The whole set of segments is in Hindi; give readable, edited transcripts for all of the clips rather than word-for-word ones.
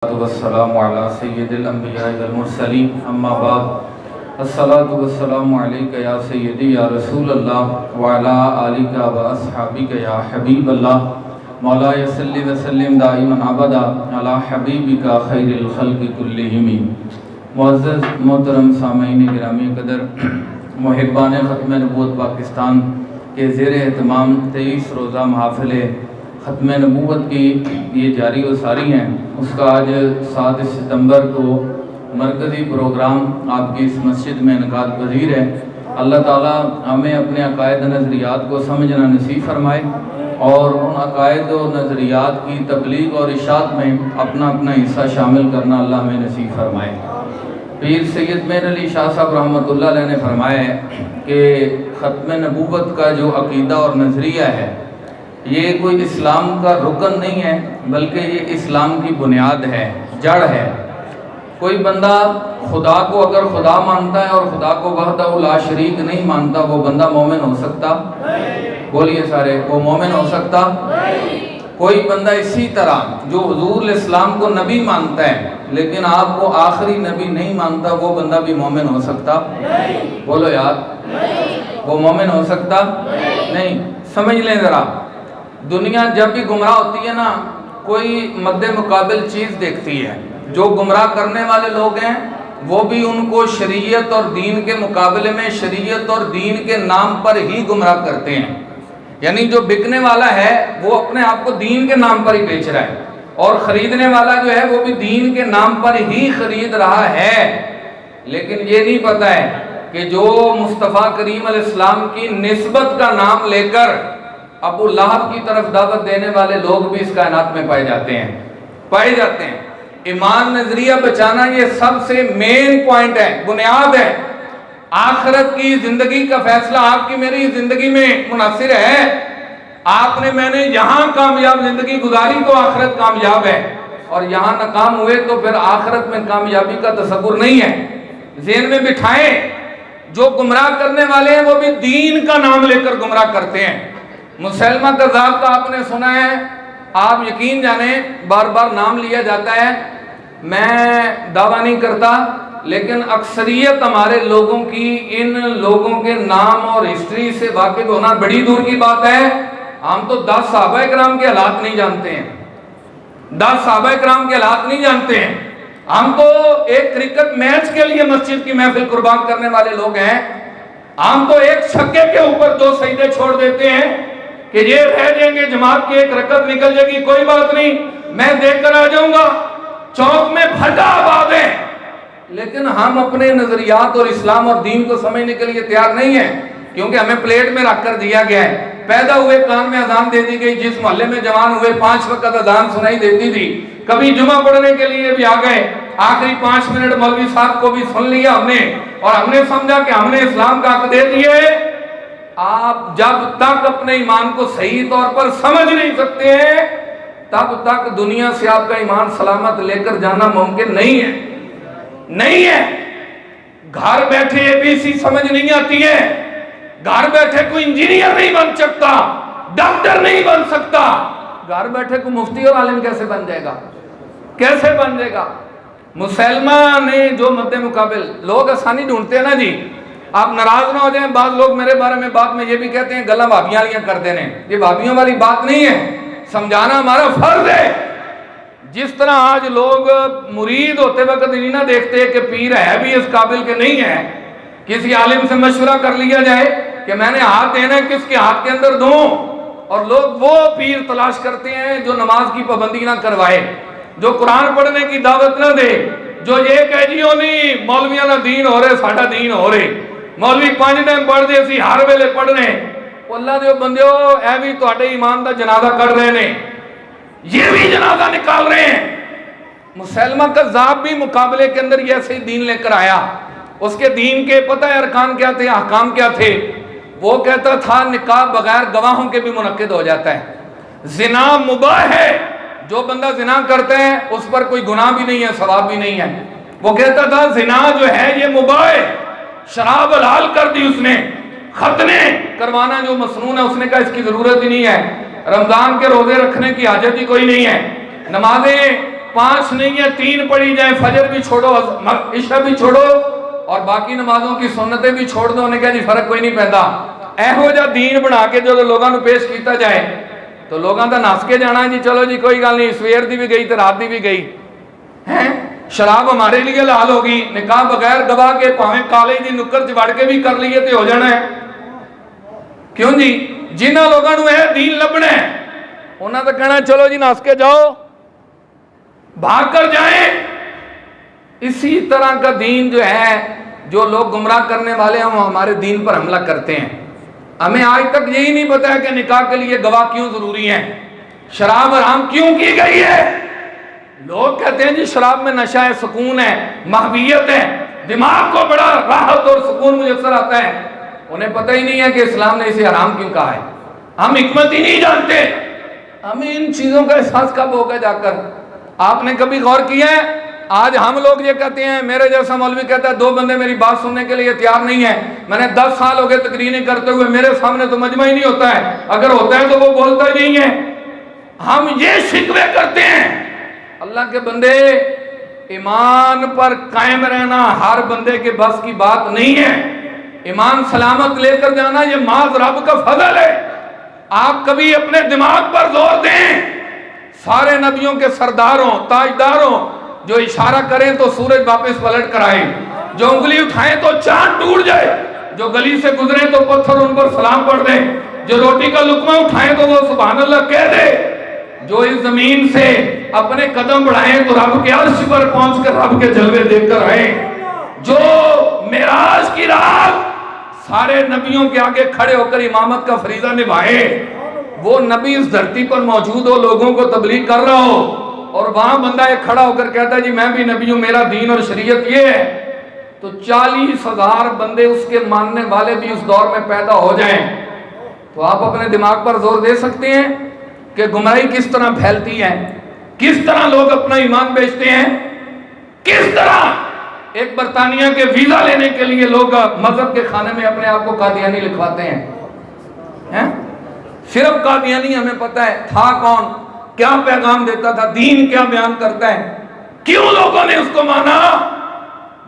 वस्सलामु अला सय्यिदिल अंबिया वल मुरसलीन अम्मा बाद अस्सलातु वस्सलामु अलैका या सय्यदी या रसूल अल्लाह व अला आलिका व अस्हाबिका या हबीब अल्लाह मौलाया सल्लि व सल्लिम दाइमन अबदा अला हबीबिका खैरिल खल्क़ि कुल्लिहिम। मुअज़्ज़ज़ मोहतरम सामईन गिरामी कदर, मुहिब्बान ख़त्म नबूवत पाकिस्तान के ज़ेर एहतमाम 23 रोज़ा महफ़िल ख़त्म नबूवत की ये जारी व सारी हैं। उसका आज 7 सितंबर को मरकज़ी प्रोग्राम आपकी इस मस्जिद में इनकाद पज़ीर है। अल्लाह ताला हमें अपने अकायद नज़रियात को समझना नसीब फरमाए और उन अकायद व नज़रियात की तबलीग और इशाअत में अपना अपना हिस्सा शामिल करना अल्लाह हमें नसीब फरमाए। पीर सैयद मेर अली शाह साहब रहमतुल्लाह अलैह ने फरमाया है कि ख़त्म नबूवत का जो अक़ीदा और नज़रिया है ये कोई इस्लाम का रुकन नहीं है, बल्कि ये इस्लाम की बुनियाद है, जड़ है। कोई बंदा खुदा को अगर खुदा मानता है और खुदा को वहदहु ला शरीक नहीं मानता, वो बंदा मोमिन हो सकता? बोलिए सारे, वो मोमिन हो सकता? कोई बंदा इसी तरह जो हुजूर इस्लाम को नबी मानता है लेकिन आपको आखिरी नबी नहीं मानता, वो बंदा भी मोमिन हो सकता? बोलो यार, वो मोमिन हो सकता? नहीं। समझ लें ज़रा, दुनिया जब भी गुमराह होती है ना, कोई मद्दे मुकाबिल चीज़ देखती है। जो गुमराह करने वाले लोग हैं वो भी उनको शरीयत और दीन के मुकाबले में शरीयत और दीन के नाम पर ही गुमराह करते हैं। यानी जो बिकने वाला है वो अपने आप को दीन के नाम पर ही बेच रहा है और ख़रीदने वाला जो है वो भी दीन के नाम पर ही ख़रीद रहा है। लेकिन ये नहीं पता है कि जो मुस्तफ़ा करीम अलैहिस्सलाम की निस्बत का नाम लेकर अबू लहब की तरफ दावत देने वाले लोग भी इस कायनात में पाए जाते हैं। ईमान नजरिया बचाना ये सबसे मेन पॉइंट है, बुनियाद है। आखिरत की जिंदगी का फैसला आपकी मेरी जिंदगी में मुनासिर है। आपने मैंने यहाँ कामयाब जिंदगी गुजारी तो आखिरत कामयाब है, और यहाँ नाकाम हुए तो फिर आखिरत में कामयाबी का तसव्वुर नहीं है। ज़हन में बिठाएं, जो गुमराह करने वाले हैं वो भी दीन का नाम लेकर गुमराह करते हैं। मुसलमा कज़्ज़ाब का आपने सुना है, आप यकीन जाने बार बार नाम लिया जाता है। मैं दावा नहीं करता, लेकिन अक्सरियत हमारे लोगों की इन लोगों के नाम और हिस्ट्री से वाकिफ होना बड़ी दूर की बात है। हम तो 10 सहाबा किराम के हालात नहीं जानते हैं, 10 सहाबा किराम के हालात नहीं जानते हैं। हम तो एक क्रिकेट मैच के लिए मस्जिद की महफिल कुर्बान करने वाले लोग हैं। हम तो एक छक्के के ऊपर 2 सजदे छोड़ देते हैं कि ये रह जाएंगे, जमात की एक रकत निकल जाएगी, कोई बात नहीं, मैं देखकर आ जाऊंगा। चौक में फटा आबाद है, लेकिन हम अपने नजरियात और इस्लाम और दीन को समझने के लिए तैयार नहीं है, क्योंकि हमें प्लेट में रख कर दिया गया है। पैदा हुए कान में अजान दे दी गई, जिस मोहल्ले में जवान हुए 5 वक्त अजान सुनाई देती थी। कभी जुमा पढ़ने के लिए भी आ गए, आखिरी 5 मिनट मौलवी साहब को भी सुन लिया हमने, और हमने समझा कि हमने इस्लाम का हक दे दिए। आप जब तक अपने ईमान को सही तौर पर समझ नहीं सकते हैं, तब तक दुनिया से आपका ईमान सलामत लेकर जाना मुमकिन नहीं है। घर बैठे एबीसी समझ नहीं आती है, घर बैठे कोई इंजीनियर नहीं बन सकता, डॉक्टर नहीं बन सकता, घर बैठे कोई मुफ्ती और आलिम कैसे बन जाएगा? मुसलमा ने जो मद्दे मुकाबिल लोग आसानी ढूंढते हैं ना जी, आप नाराज ना हो जाएं। बाद लोग मेरे बारे में बाद में ये भी कहते हैं गला भाभियां लिया कर देने, ये भाभियों वाली बात नहीं है, समझाना हमारा फर्ज है। जिस तरह आज लोग मुरीद होते वक्त नहीं ना देखते कि पीर है भी इस काबिल के नहीं है। किसी आलिम से मशवरा कर लिया जाए कि मैंने हाथ देना है, किसके हाथ के अंदर दूं, और लोग वो पीर तलाश करते हैं जो नमाज की पाबंदी ना करवाए, जो कुरान पढ़ने की दावत ना दे, जो ये कह जी नहीं मौलविया ना दीन हो रहे, साडा दीन हो रहे, मौलवी 5 टाइम पढ़ दे, असीं हर वेले पढ़ रहे। अल्लाह दे बंदिओ, ऐ भी तुहाडे ईमान दा जनाजा कर रहे ने, ये भी जनाजा निकाल रहे हैं। मुसलमा कज़्ज़ाब भी मुकाबले के अंदर ये ऐसे ही दीन लेकर आया। उसके दीन के पता है अरकान क्या थे, अहकाम क्या थे? वो कहता था निकाह बगैर गवाहों के भी मुनक्किद हो जाता है। जिना मुबाह है, जो बंदा जिना करते हैं उस पर कोई गुनाह भी नहीं है, सवाब भी नहीं है। वो कहता था जिना जो है ये मुबाह है, शराब हलाल कर दी उसने। खतने करवाना जो मसनून है उसने कहा इसकी जरूरत ही नहीं है। रमजान के रोजे रखने की हाजत ही कोई नहीं है। नमाजें 5 नहीं है 3 पढ़ी जाए, फजर भी छोड़ो, इशा भी छोड़ो और बाकी नमाजों की सुन्नतें भी छोड़ दो, उन्हें क्या जी फर्क कोई नहीं पैदा। एहो जा दीन बना के जो लोगों को पेश किया जाए तो लोगों का नस के जाना जी, चलो जी कोई गल नहीं, सवेर की भी गई तो रात की भी गई है। शराब हमारे लिए लाल होगी, निकाह बगैर गवाह के भावें कॉलेज की नुक्कर च वड़ के भी कर लीए तो हो जाना है। क्यों जी? जिन्होंने लोगों को यह दीन लभना है उन्होंने तो कहना चलो जी नस के जाओ, भाग कर जाए। इसी तरह का दीन जो है, जो लोग गुमराह करने वाले हैं वो हमारे दीन पर हमला करते हैं। हमें आज तक यही नहीं पता है कि निकाह के लिए गवाह क्यों जरूरी है, शराब हराम क्यों की गई है। लोग कहते हैं जी शराब में नशा है, सुकून है, महवियत है, दिमाग को बड़ा राहत और सुकून मुयसर आता है। उन्हें पता ही नहीं है कि इस्लाम ने इसे हराम क्यों कहा है। हम हिकमत ही नहीं जानते। हमें इन चीजों का एहसास कब होगा जाकर? आपने कभी गौर किया है? आज हम लोग ये कहते हैं, मेरे जैसा मौलवी कहता है 2 बंदे मेरी बात सुनने के लिए तैयार नहीं है, मैंने 10 साल हो गए तकरीरें करते हुए, मेरे सामने तो मजमा ही नहीं होता है, अगर होता है तो वो बोलता ही नहीं है। हम ये शिकवे करते हैं। अल्लाह के बंदे, ईमान पर कायम रहना हर बंदे के बस की बात नहीं है। ईमान सलामत लेकर जाना ये माज रब का फजल है। आप कभी अपने दिमाग पर जोर दें। सारे नबियों के सरदारों, ताजदारों, जो इशारा करें तो सूरज वापस पलट कर आए, जो उंगली उठाएं तो चांद टूट जाए, जो गली से गुजरे तो पत्थर उन पर सलाम पढ़ दे, जो रोटी का लुकमा उठाएं तो वो सुभान अल्लाह कह दे, जो इस जमीन से अपने कदम बढ़ाएं तो रब के अर्श पर पहुंचकर रब के जलवे देखकर आए, जो मेराज की रात सारे नबियों के आगे खड़े होकर इमामत का फरीजा निभाए, वो नबी इस धरती पर मौजूद हो, लोगों को तबलीग कर रहा हो और वहां बंदा एक खड़ा होकर कहता है जी मैं भी नबी हूं, मेरा दीन और शरीयत ये है, तो 40,000 बंदे उसके मानने वाले भी उस दौर में पैदा हो जाएं, तो आप अपने दिमाग पर जोर दे सकते हैं कि गुमराही किस तरह फैलती है, किस तरह लोग अपना ईमान बेचते हैं, किस तरह एक बरतानिया के वीजा लेने के लिए लोग मजहब के खाने में अपने आप को कादियानी लिखवाते हैं। सिर्फ कादियानी हमें पता है था कौन, क्या पैगाम देता था, दीन क्या बयान करता है, क्यों लोगों ने उसको माना।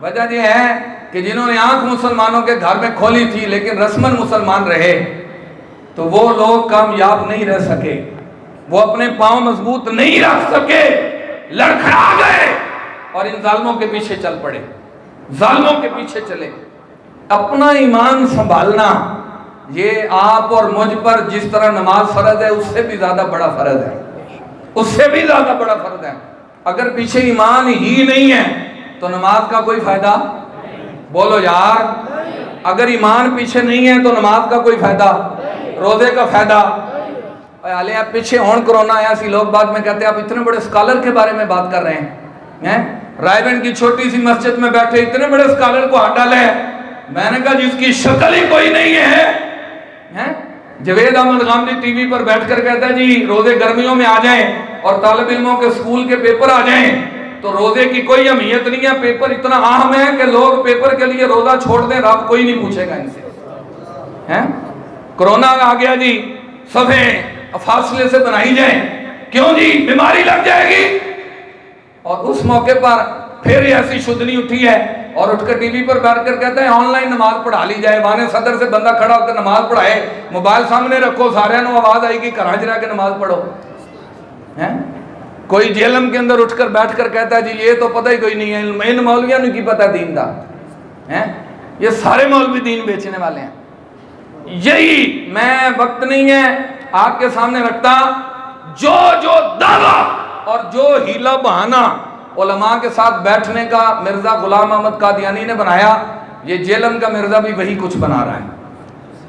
वजह यह है कि जिन्होंने आंख मुसलमानों के घर में खोली थी लेकिन रस्मन मुसलमान रहे, तो वो लोग कामयाब नहीं रह सके, वो अपने पांव मजबूत नहीं रख सके, लड़खड़ा गए और इन जालिमों के पीछे चल पड़े, जालिमों के पीछे चले। अपना ईमान संभालना ये आप और मुझ पर जिस तरह नमाज फर्ज है उससे भी ज्यादा बड़ा फर्ज है, उससे भी ज्यादा बड़ा फर्ज है। अगर पीछे ईमान ही नहीं है तो नमाज का कोई फायदा, बोलो यार। अगर ईमान पीछे नहीं है तो नमाज का कोई फायदा, रोजे का फायदा। आले आप पीछे होन कोरोना आया सी, लोग बाद में कहते हैं आप इतने बड़े स्कॉलर के बारे में बात कर रहे हैं। रायबंद की छोटी सी मस्जिद में बैठे इतने बड़े स्कॉलर को हाथ डाले। मैंने कहा जिसकी शक्ल ही कोई नहीं है। जवेद अहमद गांधी टीवी पर बैठकर कहता है जी रोजे गर्मियों में आ जाएं और तालिब इल्मों के स्कूल के पेपर आ जाएं तो रोजे की कोई अहमियत नहीं है, पेपर इतना अहम है कि लोग पेपर के लिए रोजा छोड़ दें, रब कोई नहीं पूछेगा इनसे। कोरोना आ गया जी, सफे फासले से बनाई जाए, क्यों जी बीमारी लग जाएगी। और उस मौके पर फिर ऐसी शुद्धनी उठी है और उठकर टीवी पर बैठकर कहता है ऑनलाइन नमाज पढ़ा ली जाए। वाने सदर से बंदा खड़ा होकर नमाज पढ़ाए, मोबाइल सामने रखो, सारे आवाज आएगी, घर च रह के नमाज पढ़ो। कोई जेलम के अंदर उठकर बैठकर कहता है जी ये तो पता ही कोई नहीं है, इन मौलवियों ने की पता दीन का है, ये सारे मौलवी दीन बेचने वाले हैं। यही मैं वक्त नहीं है आपके सामने रखता, जो जो दावा और जो हीला बहाना उलमा के साथ बैठने का मिर्जा गुलाम अहमद कादियानी ने बनाया, ये जेलम का मिर्जा भी वही कुछ बना रहा है।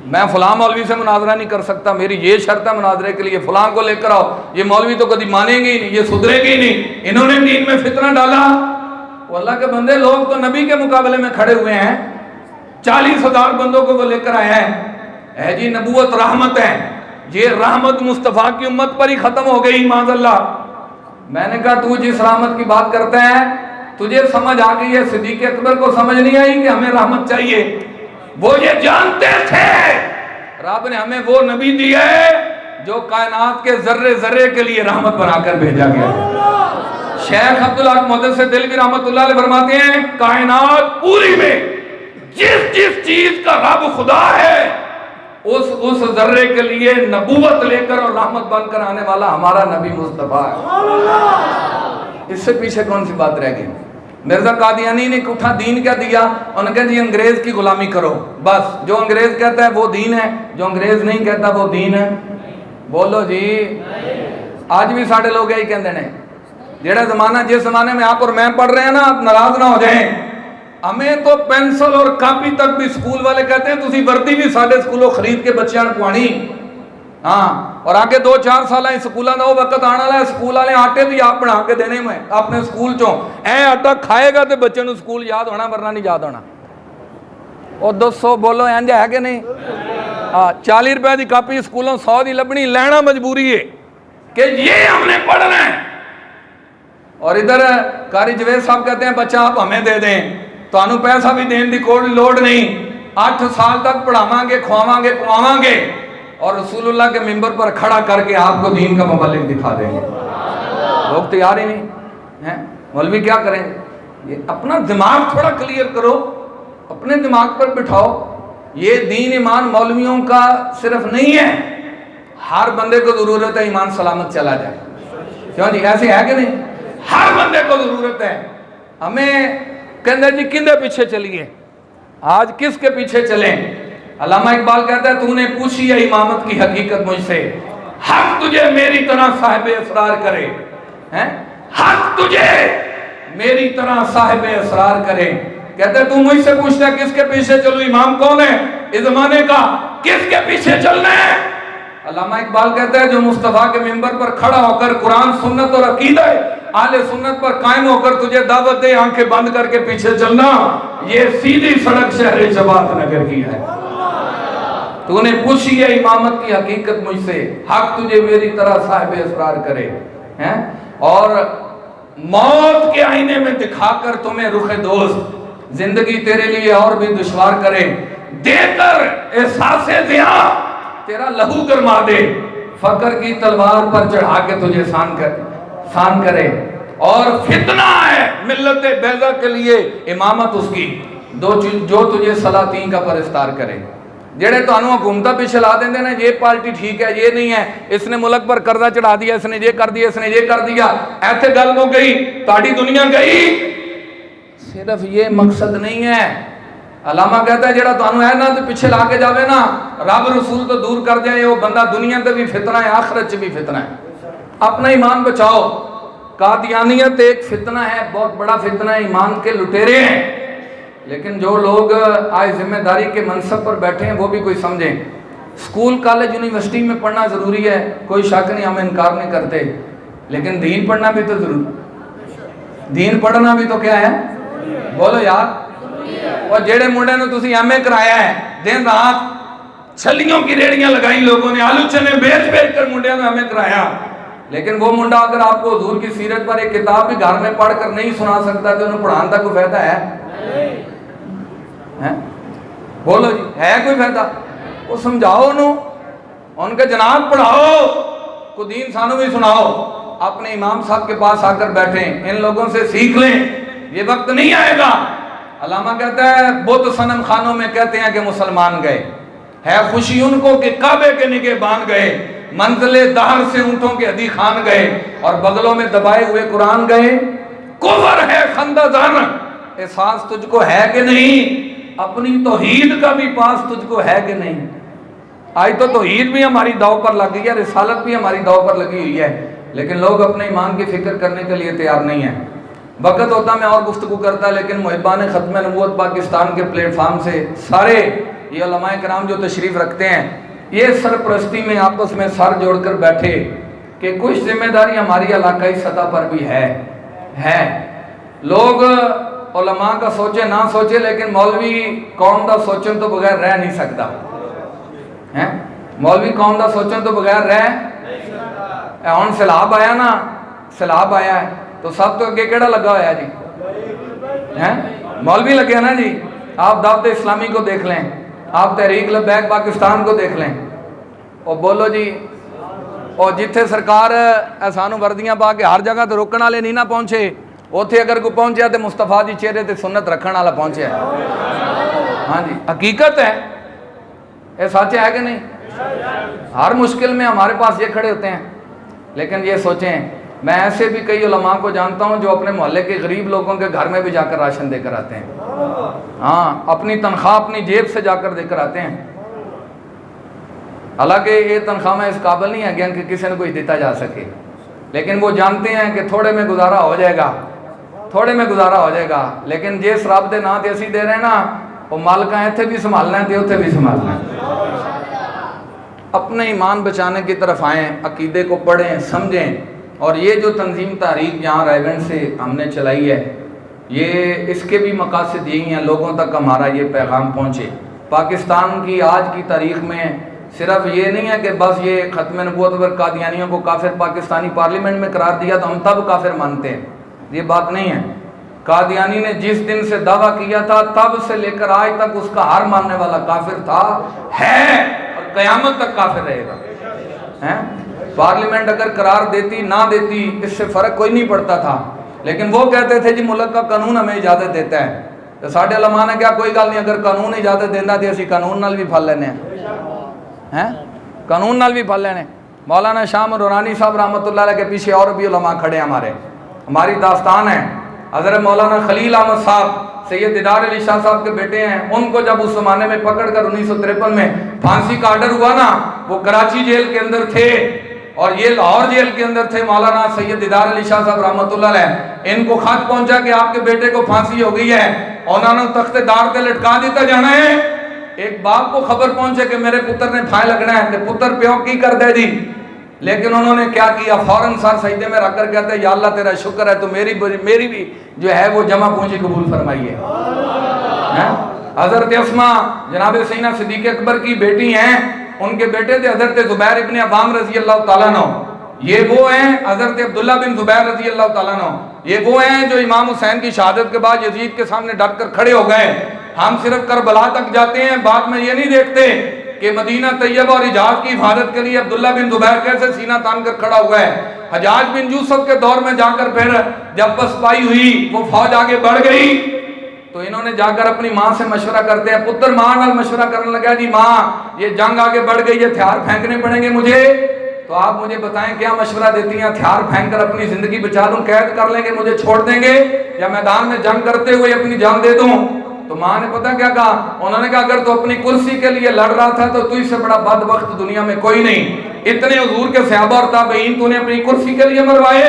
मैं फलां मौलवी से मुनाजरा नहीं कर सकता, मेरी ये शर्त है मुनाजरे के लिए, फलां को लेकर आओ, ये मौलवी तो कभी मानेंगे ही नहीं, ये सुधरेगे ही नहीं, इन्होंने दीन में फितना डाला। वो अल्लाह के बंदे, लोग तो नबी के मुकाबले में खड़े हुए हैं, 40,000 बंदों को वो लेकर आया है जी। नबूवत रहमत है, ये रहमत मुस्तफ़ा की उम्मत पर ही खत्म हो गई माज़अल्लाह। मैंने कहा तू जिस रहमत की बात करता है तुझे समझ आ गई है, सिद्दीक़ अकबर को समझ नहीं आई कि हमें रहमत चाहिए। वो ये जानते थे रब ने हमें वो नबी दिया है जो कायनात के जर्रे जर्रे के लिए रहमत बनाकर भेजा गया। शेख अब्दुल हक मुहद्दिस दिलवी रहमतुल्लाह अलैह फरमाते हैं, कायनात पूरी में जिस जिस चीज का रब खुदा है उस जर्रे के लिए नबूवत लेकर और रहमत बनकर आने वाला हमारा नबी मुस्तफा है। इससे पीछे कौन सी बात रह गई? मिर्जा कादियानी ने उठा दीन क्या दिया? उन्होंने कहा जी अंग्रेज की गुलामी करो, बस जो अंग्रेज कहता है वो दीन है, जो अंग्रेज नहीं कहता वो दीन है। बोलो जी, आज भी साढ़े लोग यही कहते हैं। जेड़ा जमाना जिस जमाने में आप और मैं पढ़ रहे हैं ना, आप नाराज ना हो जाएं, हमें तो पेंसिल और कापी तक भी स्कूल वाले कहते हैं तुसी वर्दी भी साढ़े स्कूलों खरीद के बच्चों ने पवानी। हाँ, और आगे 2-4 साल स्कूलों का वो वक्त आने वाला है, स्कूल वाले आटे भी आप बना के देने में अपने स्कूल चो। ऐ आटा खाएगा तो बच्चे को स्कूल याद होना, वरना नहीं याद होना। और 200 बोलो इंज है कि नहीं? हाँ, 40 रुपए की कापी स्कूलों 100 की लभनी, लेना मजबूरी है कि ये हमने पढ़ना है। और इधर कारी जवेद साहब कहते हैं बच्चा आप हमें दे दें, तो पैसा भी देने की कोई लोड़ नहीं, 8 साल तक पढ़ावांगे, खुआवांगे, पवावांगे और रसूलुल्लाह के मिंबर पर खड़ा करके आपको दीन का मुबल्लिग दिखा देंगे। लोग तैयार ही नहीं हैं। मौलवी क्या करें? ये अपना दिमाग थोड़ा क्लियर करो, अपने दिमाग पर बिठाओ। ये दीन ईमान मौलवियों का सिर्फ नहीं है, हर बंदे को जरूरत है ईमान सलामत चला जाए। क्यों जी, ऐसे है कि नहीं? हर बंदे को जरूरत है। हमें कहते जी किंदे पीछे चलिए, आज किसके पीछे चलें? अल्लामा इकबाल कहता है तूने पूछी है इमामत की हकीकत मुझसे, हक तुझे मेरी तरह साहिब असरार करे, हैं? हक तुझे मेरी तरह साहिब असरार करे। कहते तू मुझसे पूछता है किसके पीछे चलूं, इमाम कौन है इस जमाने का, किसके पीछे चलना है? अल्लामा इकबाल कहता है जो मुस्तफा के मिंबर पर खड़ा होकर कुरान सुन्नत और अकीदा आले सुन्नत पर कायम होकर तुझे दावत दे, आंखें बंद करके पीछे चलना, ये सीधी सड़क शहर जवात नगर की है। तूने पूछी है इमामत की हकीकत मुझसे, हक तुझे मेरी तरह साहिब असरार करे, हैं? और मौत के आईने में दिखाकर तुम्हें रुखे दोस्त जिंदगी तेरे लिए और भी दुश्वार करे, देकर एहसासे दिया तेरा लहू गरमा दे, फकर की तलवार पर चढ़ा के तुझे शान करे। और फितना है मिल्लत बैजा के लिए इमामत उसकी, जो तुझे सलातीन का परिस्तार करे। जेड़े तुहानू हुकूमत पिछे ला देंगे ना, ये पार्टी ठीक है, ये नहीं है, इसने मुल्क पर कर्जा चढ़ा दिया, इसने ये कर दिया, इसने ये कर दिया, ऐसे गल हो गई, ताड़ी दुनिया गई। सिर्फ ये मकसद नहीं है। अलामा कहता है जेड़ा तुहानू है ना तो पिछे ला के जावे ना, रब रसूल तो दूर कर दे, वो बंदा दुनिया ते भी फितना है, आखिरत च भी फितना है। अपना ईमान बचाओ। कादियानियत एक फितना है, बहुत बड़ा फितना है, ईमान के लुटेरे हैं। लेकिन जो लोग आज जिम्मेदारी के मनसब पर बैठे हैं वो भी कोई समझें। स्कूल कॉलेज यूनिवर्सिटी में पढ़ना ज़रूरी है, कोई शक नहीं, हम इनकार नहीं करते, लेकिन दीन पढ़ना भी तो जरूरी, दीन पढ़ना भी तो क्या है? बोलो यार। और जेड़े मुंडे ने तुसी एमए कराया है, दिन रात छलियों की रेड़ियां लगाई लोगों ने, आलू चने बेच बेच कर मुंडिया ने एमए कराया, लेकिन वो मुंडा अगर आपको हुजूर की सीरत पर एक किताब भी घर में पढ़ कर नहीं सुना सकता तो उन्हें पढ़ाने का कोई फायदा है? बोलो जी, है कोई फायदा? वो समझाओ उनके जनाब पढ़ाओ, को दीन सानू भी सुनाओ। अपने इमाम साहब के पास आकर बैठे, इन लोगों से सीख लें, ये वक्त नहीं आएगा। अलामा कहता है बुत सनम खानों में कहते हैं कि मुसलमान गए, है खुशी उनको कि काबे के निगे बांध गए, मंजिले दहर से ऊंटों के हदी खान गए और बगलों में दबाए हुए कुरान गए। कुफर है खंदाजन, एहसास तुझको है कि नहीं? अपनी तौहीद का भी पास तुझको है कि नहीं? आज तो तौहीद भी हमारी दाव पर लग गई है, रिसालत भी हमारी दाव पर लगी हुई है, लेकिन लोग अपने ईमान की फिक्र करने के लिए तैयार नहीं है। वक़्त होता मैं और गुफ्तगू करता, लेकिन मुहिब्बान ख़त्म नबूवत पाकिस्तान के प्लेटफार्म से सारे ये उलमाए कराम जो तशरीफ़ रखते हैं, ये सरपरस्ती में आपस में सर जोड़कर बैठे कि कुछ जिम्मेदारी हमारी इलाकाई सतह पर भी है। लोग उलमा का सोचे ना सोचे, लेकिन मौलवी कौम का सोचन तो बगैर रह नहीं सकता है। मौलवी कौम का सोचन तो बगैर रह। हुण सैलाब आया ना, सैलाब आया है तो सब तो अगे केड़ा लगा होया जी? हैं मौलवी लगे ना जी। आप दावत इस्लामी को देख लें, आप तहरीक लबैक पाकिस्तान को देख लें, और बोलो जी और जिथे सरकार सानू वर्दियां पा के हर जगह तो रोकने वाले नहीं ना पहुंचे, उत्थे अगर कोई पहुंचा तो मुस्तफा जी चेहरे ते सुन्नत रखने वाला पहुंचा। हाँ जी, हकीकत है, ये सच है कि नहीं? हर मुश्किल में हमारे पास ये खड़े होते हैं। लेकिन ये सोचें, मैं ऐसे भी कई उलमा को जानता हूँ जो अपने मोहल्ले के गरीब लोगों के घर में भी जाकर राशन देकर आते हैं। हाँ, अपनी तनख्वाह अपनी जेब से जाकर देकर आते हैं। हालांकि ये तनख्वाह में इस काबिल नहीं है कि किसी ने कुछ देता जा सके, लेकिन वो जानते हैं कि थोड़े में गुजारा हो जाएगा, थोड़े में गुजारा हो जाएगा। लेकिन जिस रब के नाम से असी दे रहे हैं ना, वो मालका इतने भी संभालना है तो उत्थे भी संभालना है। अपने ईमान बचाने की तरफ आएँ, अकीदे को पढ़ें, समझें। और ये जो तंजीम तहरीक यहाँ रायगंज से हमने चलाई है, ये इसके भी मकासद यही हैं, लोगों तक हमारा ये पैगाम पहुँचे। पाकिस्तान की आज की तारीख में सिर्फ ये नहीं है कि बस ये ख़त्म नबूवत पर कादियानियों को काफिर पाकिस्तानी पार्लियामेंट में करार दिया तो हम तब काफिर मानते हैं, ये बात नहीं है। कादियानी ने जिस दिन से दावा किया था तब से लेकर आज तक उसका हार मानने वाला काफिर था, है और क़यामत तक काफिर रहेगा। हैं? पार्लियामेंट अगर करार देती ना देती इससे फ़र्क कोई नहीं पड़ता था, लेकिन वो कहते थे जी मुल्क का कानून हमें इजाज़त देता है। तो साढ़े उलमा ने क्या, कोई गल नहीं, अगर कानून इजाज़त देता तो असी कानून नाल भी फल लेने हैं, कानून नाल भी फल लेने। मौलाना शाह नूरानी साहब रहमतुल्लाह अलैह के पीछे और भी उलमा खड़े हैं हमारी दास्तान है। हज़रत मौलाना खलील अहमद साहब सैयद दीदार अली शाह साहब के बेटे हैं। उनको जब उस ज़माने में पकड़कर 1953 में फांसी का आर्डर हुआ ना, वो कराची जेल के अंदर थे और ये लाहौर जेल के अंदर थे। मौलाना सैयद दीदार अली शाह साहब रहमतुल्लाह अलैह, इनको खत पहुंचा कि आपके बेटे को फांसी हो गई है, उन्होंने तख्तेदार से लटका दिया जाना है। एक बाप को खबर पहुंचे कि मेरे पुत्र ने फाय लगना है, तो पुत्र प्यो की कर दे दी। लेकिन उन्होंने क्या किया, फौरन सर सजदे में रखकर कहते या अल्लाह तेरा शुक्र है तो मेरी भी जो है वो जमा पूंजी कबूल फरमाइए। हजरत अस्मा जनाब सैयदना सिद्दीक़ अकबर की बेटी हैं, उनके बेटे थे हजरत जुबैर इब्ने अवाम रजी अल्लाह तआला अन्हु। ये वो हैं हजरत अब्दुल्ला बिन जुबैर रजी अल्लाह तआला अन्हु, ये वो हैं जो इमाम हुसैन की शहादत के बाद यजीद के सामने डट कर खड़े हो गए। हम सिर्फ करबला तक जाते हैं, बाद में ये नहीं देखते कि मदीना तैयबा और हिजाज की हिफाजत के लिए अब्दुल्ला बिन जुबैर कैसे सीना तान कर खड़ा हुआ है। हजाज बिन यूसुफ के दौर में जाकर फिर जब पसपाई हुई, वो फौज आगे बढ़ गई, तो इन्होंने जाकर अपनी माँ से मशवरा करते हैं। पुत्र माँ नाल मशवरा करने लगा, जी माँ ये जंग आगे बढ़ गई है, हथियार फेंकने पड़ेंगे मुझे, तो आप मुझे बताएं क्या मशवरा देती हैं? हथियार फेंक कर अपनी जिंदगी बचा लूं, कैद कर लेंगे, मुझे छोड़ देंगे, या मैदान में जंग करते हुए अपनी जान दे दूं? तो माँ ने पता क्या कहा? उन्होंने कहा अगर तो अपनी कुर्सी के लिए लड़ रहा था तो तू इससे बड़ा बदबख्त दुनिया में कोई नहीं। इतने हुजूर के सहाबा और ताबईन तूने अपनी कुर्सी के लिए मरवाए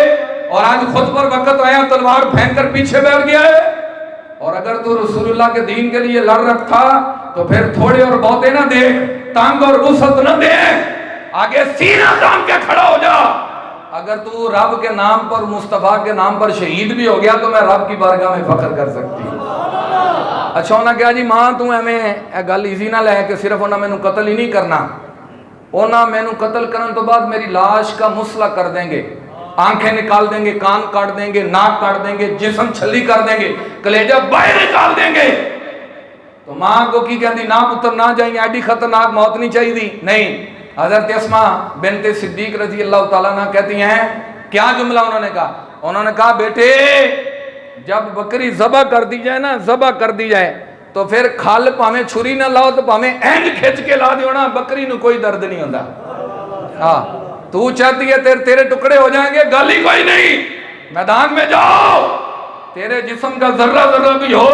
और आज खुद पर वक्त आया तलवार फेंक कर पीछे बैठ गया है। और अगर तू रसूलुल्लाह के दीन के लिए लड़ रख था तो फिर थोड़े और बहुते ना देख, तंग और वुसअत ना दे, आगे सीना तान के खड़ा हो जा। अगर तू रब के नाम पर, मुस्तफा के नाम पर शहीद भी हो गया तो मैं रब की बारगाह में फख्र कर सकती हूँ। अच्छा उन्हें कहा जी मां तू एवें गल ईजी ना लै कि सिर्फ उन्हें मैनू कतल ही नहीं करना, उन्हें मैनू कतल करने तो बाद मेरी लाश का मुसला कर देंगे, आंखें निकाल देंगे, कान काट देंगे, नाक काट देंगे, जिस्म छली कर देंगे, कलेजा बाहर निकाल देंगे। तो मां को की कहती ना पुत्र ना जाइए, एडी खतरनाक मौत नहीं चाहिए। नहीं, हजरत अस्मा बिनते सिद्दीक रजी अल्लाह तआला अन्हा कहती हैं, क्या जुमला उन्होंने कहा? उन्होंने कहा बेटे जब बकरी ज़बह कर दी जाए ना, ज़बह कर दी जाए तो फिर खल भावें छुरी ना लाओ तो भावें इंज खिंच के ला दियो ना, बकरी को कोई दर्द नहीं होता। हाँ तू चाहती है तेरे टुकड़े हो जाएंगे, गल ही कोई नहीं, मैदान में जाओ, तेरे जिस्म का जर्रा जर्रा भी हो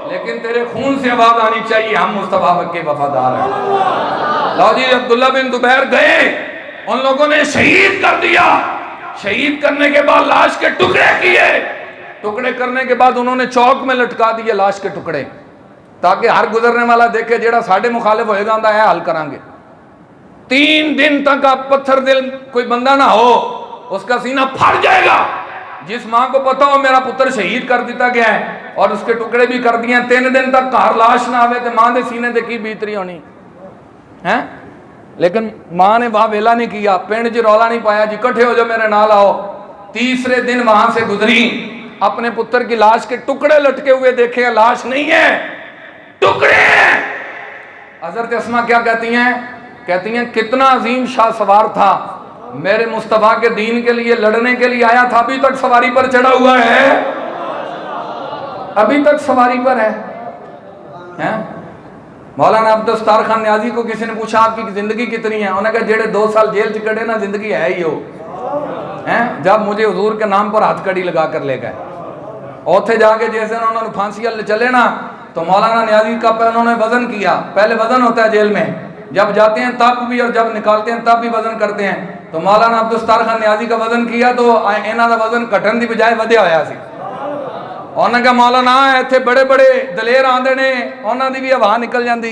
लेकिन तेरे खून से आवाज आनी चाहिए हम मुस्तफा के वफादार हैं। लो जी अब्दुल्ला बिन जुबैर गए, उन लोगों ने शहीद कर दिया। शहीद करने के बाद लाश के टुकड़े किए, टुकड़े करने के बाद उन्होंने चौक में लटका दिए लाश के टुकड़े, ताकि हर गुजरने वाला देखे जेड़ा साढ़े मुखालिफ होएगा उनका है हल करांगे। 3 दिन तक आप पत्थर दिल कोई बंदा ना हो उसका सीना फट जाएगा। जिस मां को पता हो मेरा पुत्र शहीद कर दिया गया है और उसके टुकड़े भी कर दिए, 3 दिन तक घर लाश ना आवे तो मां के सीने से की बीतरी होनी है। लेकिन मां ने वहां वेला नहीं किया, पिंड च रौला नहीं पाया जी इकट्ठे हो जाओ मेरे नाल आओ। तीसरे दिन वहां से गुजरी, अपने पुत्र की लाश के टुकड़े लटके हुए देखे, लाश नहीं है टुकड़े। हजरत अस्मा क्या कहती हैं? कहती हैं कितना अजीम शाह सवार था, मेरे मुस्तफ़ा के दीन के लिए लड़ने के लिए आया था, अभी तक सवारी पर चढ़ा हुआ है, अभी तक सवारी पर है? मौलाना अब्दुल सत्तार खान न्याजी को किसी ने पूछा आपकी जिंदगी कितनी है? उन्होंने कहा जेड़े 2 साल जेल च कटे ना, जिंदगी है ही हो। हैं जब मुझे हुजूर के नाम पर हथकड़ी लगा कर ले गए, उथे जाके जैसे उन्होंने फांसी चले ना, तो मौलाना न्याजी का उन्होंने वजन किया। पहले वजन होता है जेल में, जब जाते हैं तब भी और जब निकालते हैं तब भी वजन करते हैं। तो मौलाना अब्दुल सत्तार खान न्याजी का वजन किया तो इन्हों का वजन घटन की बजाय वधिया होया सी। उन्होंने कहा मौलाना इत्थे बड़े बड़े दलेर आंदे ने, उन्हों की भी हवा निकल जाती,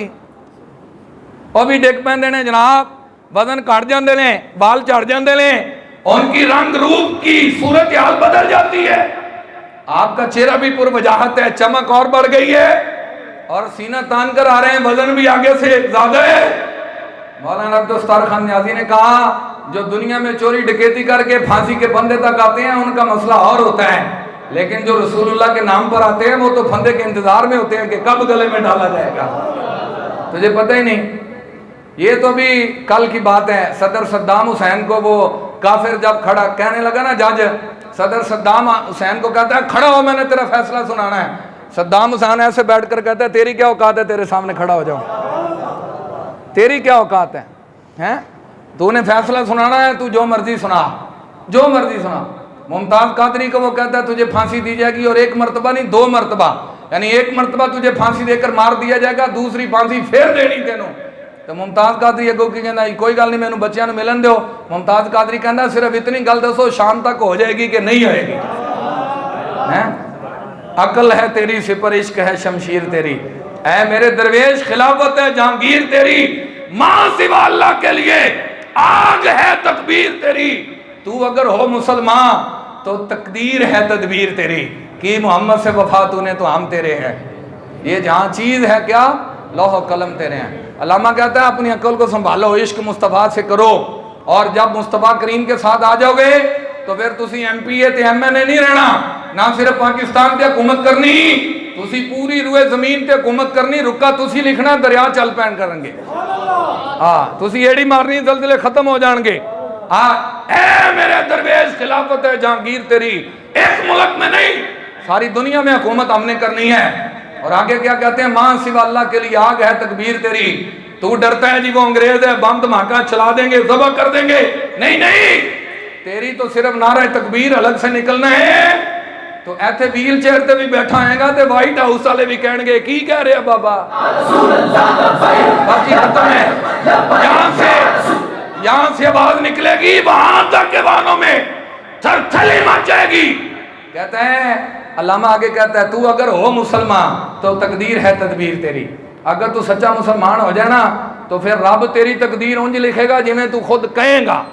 वह भी डिग पैंदे ने जनाब, वजन घट जाते हैं, बाल झड़ जाते हैं, उनकी रंग रूप की सूरत हाल बदल जाती है। आपका चेहरा भी पुरवजाहत है, चमक और बढ़ गई है और सीना तान कर आ रहे हैं, वजन भी आगे से ज्यादा है। मौलाना अब्दुल सत्तार खान न्याजी ने कहा जो दुनिया में चोरी डकैती करके फांसी के फंदे तक आते हैं उनका मसला और होता है, लेकिन जो रसूलुल्लाह के नाम पर आते हैं वो तो फंदे के इंतजार में होते हैं कि कब गले में डाला जाएगा। तुझे पता ही नहीं, ये तो भी कल की बात है। सदर सद्दाम हुसैन को वो काफिर जब खड़ा कहने लगा ना, जज सदर सद्दाम हुसैन को कहता है खड़ा हो, मैंने तेरा फैसला सुनाना है। सद्दाम हुसैन ऐसे बैठकर कहता है तेरी क्या औकात है, तेरे सामने खड़ा हो जाऊं, तेरी क्या औकात है? हैं तूने फैसला सुनाना है, तू जो मर्जी सुना, जो मर्जी सुना। मुमताज कादरी को वो कहता है तुझे फांसी दी जाएगी, और 1 मरतबा नहीं 2 मरतबा, यानी 1 मरतबा तुझे फांसी देकर मार दिया जाएगा, दूसरी फांसी फिर देनी तेनों। तो मुमताज कादरी अगो की कहना कोई गल नहीं, मैनू बच्चों को मिलन दो। मुमताज कादरी कहना सिर्फ इतनी गल दसो शाम तक हो जाएगी कि नहीं होएगी? हैं अकल है तेरी, सिपर इश्क है शमशीर तेरी, ऐ मेरे दरवेश खिलाफत है जहांगीर तेरी, मां सिवा अल्लाह के लिए आग है तकबीर तेरी। तू अगर हो मुसलमान तो तकदीर है तदबीर तेरी, कि मोहम्मद से वफा तूने तो हम तेरे हैं। ये जहाँ चीज़ है क्या, लौह कलम तेरे हैं। अल्लामा कहता है अपनी अकल को संभालो, इश्क मुस्तफ़ा से करो, और जब मुस्तफ़ा करीम के साथ आ जाओगे तो फिर तुसी MPA ते MNA नहीं रहना, ना सिर्फ पाकिस्तान ते हुकूमत करनी, तुसी पूरी रूए जमीन ते हुकूमत करनी। रुका तुसी लिखना, दरिया चल पैन करेंगे। हाँ तुसी एड़ी मारनी, जल्दले खत्म हो जाएंगे। हाँ ऐ मेरे दरवेश खिलाफत है जहांगीर तेरी, एक मुल्क में नहीं सारी दुनिया में हुकूमत हमने करनी है। और आगे क्या कहते हैं, मां सिवा अल्लाह के लिए आग है तकबीर तेरी। तू डरता है जी वो अंग्रेज है, बम धमाका चला देंगे, जबह कर देंगे, नहीं नहीं, तेरी तो सिर्फ नारा तकबीर अलग से निकलना है। तो ऐसे व्हील चेयर ते भी बैठा आएगा तो व्हाइट हाउस वाले भी कहेंगे की कह रहे हैं बाबा, बाकी खत्म है। यहाँ से आवाज निकलेगी, वहां तक के वाहनों में थरथली मच जाएगी। कहते हैं अल्लामा आगे कहता है तू अगर हो मुसलमान तो तकदीर है तदबीर तेरी। अगर तू सच्चा मुसलमान हो जाए ना तो फिर रब तेरी तकदीर उंज लिखेगा जिन्हें तू खुद कहेगा।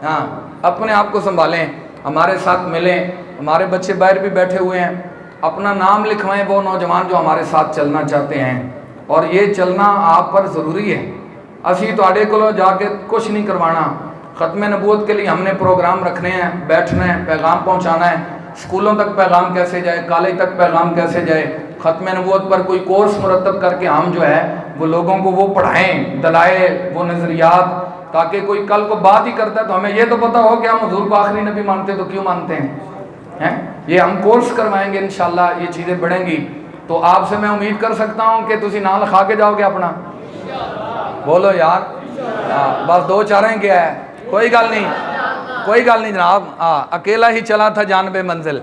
हाँ अपने आप को संभालें, हमारे साथ मिलें, हमारे बच्चे बाहर भी बैठे हुए हैं, अपना नाम लिखवाएं वो नौजवान जो हमारे साथ चलना चाहते हैं। और ये चलना आप पर ज़रूरी है। असी तुहाडे कोलों जाके कुछ नहीं करवाना, ख़त्म नबूवत के लिए हमने प्रोग्राम रखने हैं, बैठना है, पैगाम पहुँचाना है। स्कूलों तक पैगाम कैसे जाए, कॉलेज तक पैगाम कैसे जाए, ख़त्म नबूवत पर कोई कोर्स मुरतब करके हम जो है वो लोगों को वो पढ़ाएं, दलाइल, वो नज़रियात, ताकि कोई कल को बात ही करता है तो हमें ये तो पता हो कि हम हुजूर को आखिरी नबी मानते तो क्यों मानते हैं। ये हम कोर्स करवाएंगे, इंशाल्लाह ये चीज़ें बढ़ेंगी। तो आपसे मैं उम्मीद कर सकता हूँ कि तुसी नाल खा के जाओगे अपना, बोलो यार। हाँ बस 2-4 हैं क्या है, कोई गल नहीं, कोई गल नहीं जनाब। हाँ अकेला ही चला था जानबे मंजिल,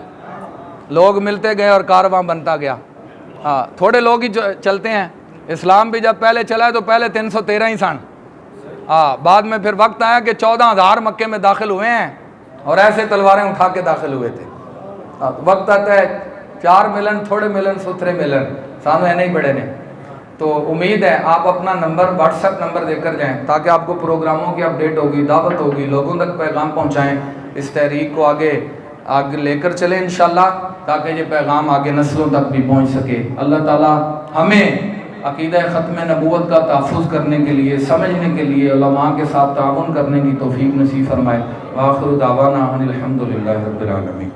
लोग मिलते गए और कारवां बनता गया। हाँ थोड़े लोग ही चलते हैं। इस्लाम भी जब पहले चला है तो पहले 313 ही सन। हाँ बाद में फिर वक्त आया कि 14,000 मक्के में दाखिल हुए हैं और ऐसे तलवारें उठा के दाखिल हुए थे। हाँ वक्त आता है 4 मिलन, थोड़े मिलन, सुथरे मिलन, सानू है नहीं बड़े ने। तो उम्मीद है आप अपना नंबर, व्हाट्सएप नंबर देकर जाएं ताकि आपको प्रोग्रामों की अपडेट होगी, दावत होगी, लोगों तक पैगाम पहुंचाएं, इस तहरीक को आगे लेकर चलें इंशाल्लाह, ताकि ये पैगाम आगे नस्लों तक भी पहुंच सके। अल्लाह ताला हमें अक़ीदा ख़त्म नबूवत का तहफ़्फ़ुज़ करने के लिए, समझने के लिए, उलमा के साथ ताउन करने की तौफ़ीक़ नसीब फरमाए। आखिर दावाना अनिल हम्दुलिल्लाहि रब्बिल आलमीन।